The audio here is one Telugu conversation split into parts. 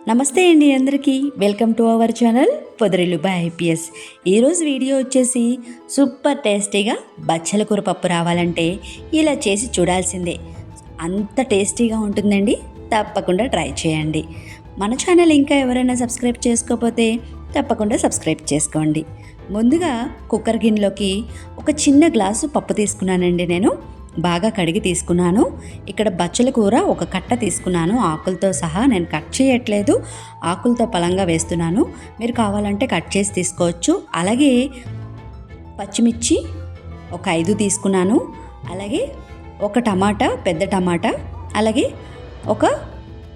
నమస్తే అండి అందరికీ. Welcome to our channel Podarillu by IPS. ఈరోజు వీడియో వచ్చేసి సూపర్ టేస్టీగా బచ్చల కూర పప్పు రావాలంటే ఇలా చేసి చూడాల్సిందే. అంత టేస్టీగా ఉంటుందండి. తప్పకుండా ట్రై చేయండి. మన ఛానల్ ఇంకా ఎవరైనా సబ్స్క్రైబ్ చేసుకోకపోతే తప్పకుండా సబ్స్క్రైబ్ చేసుకోండి. ముందుగా కుక్కర్ గిన్నెలోకి ఒక చిన్న గ్లాసు పప్పు తీసుకున్నానండి. నేను బాగా కడిగి తీసుకున్నాను. ఇక్కడ బచ్చల కూర ఒక కట్ట తీసుకున్నాను, ఆకులతో సహా. నేను కట్ చేయట్లేదు, ఆకులతో పలంగా వేస్తున్నాను. మీరు కావాలంటే కట్ చేసి తీసుకోవచ్చు. అలాగే పచ్చిమిర్చి ఒక 5 తీసుకున్నాను. అలాగే ఒక టమాటా, పెద్ద టమాటా, అలాగే ఒక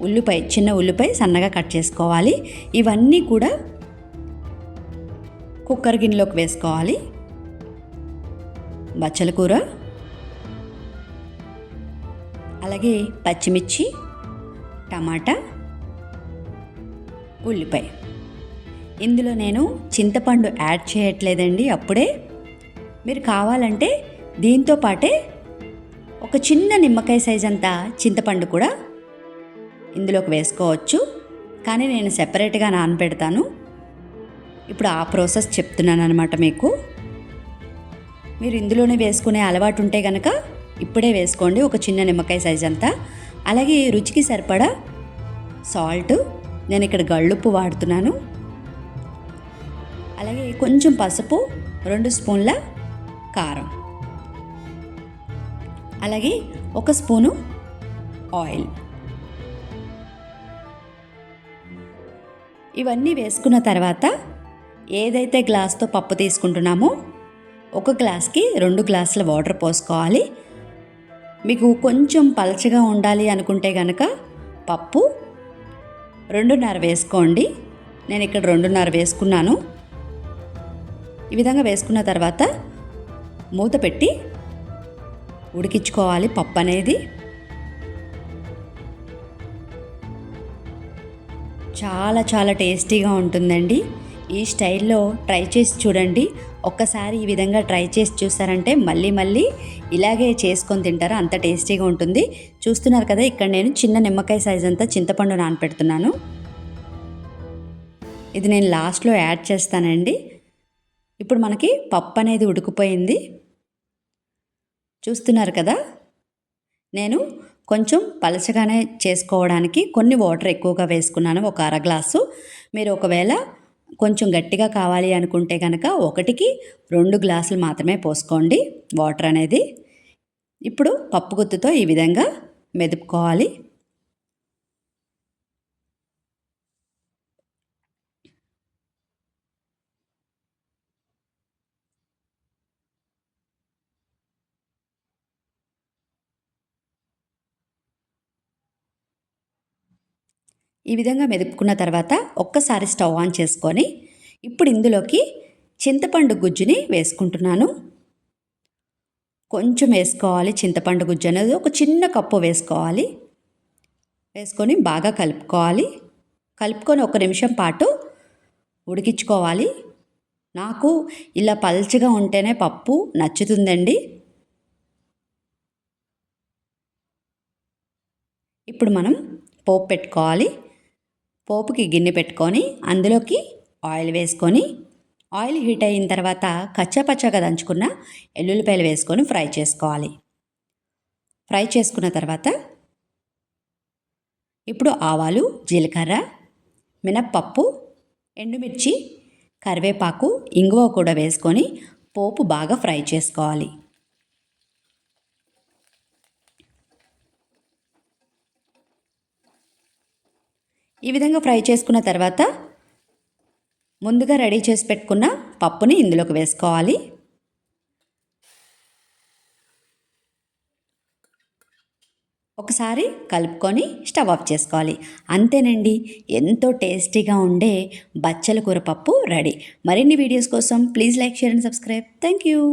ఉల్లిపాయ, చిన్న ఉల్లిపాయ సన్నగా కట్ చేసుకోవాలి. ఇవన్నీ కూడా కుక్కర్ గిన్నెలోకి వేసుకోవాలి. బచ్చల కూర, అలాగే పచ్చిమిర్చి, టమాటా, ఉల్లిపాయ. ఇందులో నేను చింతపండు యాడ్ చేయట్లేదండి అప్పుడే. మీరు కావాలంటే దీంతో పాటే ఒక చిన్న నిమ్మకాయ సైజ్ అంతా చింతపండు కూడా ఇందులోకి వేసుకోవచ్చు. కానీ నేను సెపరేట్గా నానబెడతాను. ఇప్పుడు ఆ ప్రాసెస్ చెప్తున్నాను అనమాట మీకు. మీరు ఇందులోనే వేసుకునే అలవాటు ఉంటే కనుక ఇప్పుడే వేసుకోండి, ఒక చిన్న నిమ్మకాయ సైజ్ అంతా. అలాగే రుచికి సరిపడా సాల్ట్, నేను ఇక్కడ గళ్ళుప్పు వాడుతున్నాను. అలాగే కొంచెం పసుపు, 2 స్పూన్ల కారం, అలాగే 1 స్పూను ఆయిల్. ఇవన్నీ వేసుకున్న తర్వాత ఏదైతే గ్లాస్తో పప్పు తీసుకుంటున్నామో ఒక గ్లాస్కి 2 గ్లాసుల వాటర్ పోసుకోవాలి. మీకు కొంచెం పలచగా ఉండాలి అనుకుంటే కనుక పప్పు 2.5 వేసుకోండి. నేను ఇక్కడ 2.5 వేసుకున్నాను. ఈ విధంగా వేసుకున్న తర్వాత మూత పెట్టి ఉడికించుకోవాలి పప్పు అనేది. చాలా చాలా టేస్టీగా ఉంటుందండి. ఈ స్టైల్లో ట్రై చేసి చూడండి. ఒక్కసారి ఈ విధంగా ట్రై చేసి చూసారంటే మళ్ళీ మళ్ళీ ఇలాగే చేసుకొని తింటారు, అంత టేస్టీగా ఉంటుంది. చూస్తున్నారు కదా, ఇక్కడ నేను చిన్న నిమ్మకాయ సైజ్ అంతా చింతపండు నానపెడుతున్నాను. ఇది నేను లాస్ట్లో యాడ్ చేస్తానండి. ఇప్పుడు మనకి పప్పు అనేది ఉడికిపోయింది. చూస్తున్నారు కదా, నేను కొంచెం పలచగానే చేసుకోవడానికి కొన్ని వాటర్ ఎక్కువగా వేసుకున్నాను, ఒక 1/2 గ్లాసు. మీరు ఒకవేళ కొంచెం గట్టిగా కావాలి అనుకుంటే కనుక 1కి 2 గ్లాసులు మాత్రమే పోసుకోండి వాటర్ అనేది. ఇప్పుడు పప్పు గుత్తుతో ఈ విధంగా మెదుపుకోవాలి. ఈ విధంగా మెదుపుకున్న తర్వాత ఒక్కసారి స్టవ్ ఆన్ చేసుకొని ఇప్పుడు ఇందులోకి చింతపండు గుజ్జుని వేసుకుంటున్నాను. కొంచెం వేసుకోవాలి చింతపండు గుజ్జు అనేది, ఒక చిన్న కప్పు వేసుకోవాలి. వేసుకొని బాగా కలుపుకోవాలి. కలుపుకొని 1 నిమిషం పాటు ఉడికించుకోవాలి. నాకు ఇలా పల్చగా ఉంటేనే పప్పు నచ్చుతుందండి. ఇప్పుడు మనం పోపు పెట్టుకోవాలి. పోపుకి గిన్నె పెట్టుకొని అందులోకి ఆయిల్ వేసుకొని, ఆయిల్ హీట్ అయిన తర్వాత కచ్చాపచ్చాగా దంచుకున్న ఎల్లుల్లిపాయలు వేసుకొని ఫ్రై చేసుకోవాలి. ఫ్రై చేసుకున్న తర్వాత ఇప్పుడు ఆవాలు, జీలకర్ర, మినప్పప్పు, ఎండుమిర్చి, కరివేపాకు, ఇంగువ కూడా వేసుకొని పోపు బాగా ఫ్రై చేసుకోవాలి. ఈ విధంగా ఫ్రై చేసుకున్న తర్వాత ముందుగా రెడీ చేసి పెట్టుకున్న పప్పుని ఇందులోకి వేసుకోవాలి. ఒకసారి కలుపుకొని స్టవ్ ఆఫ్ చేసుకోవాలి. అంతేనండి, ఎంతో టేస్టీగా ఉండే బచ్చల కూర పప్పు రెడీ. మరిన్ని వీడియోస్ కోసం please like, share and subscribe. Thank you.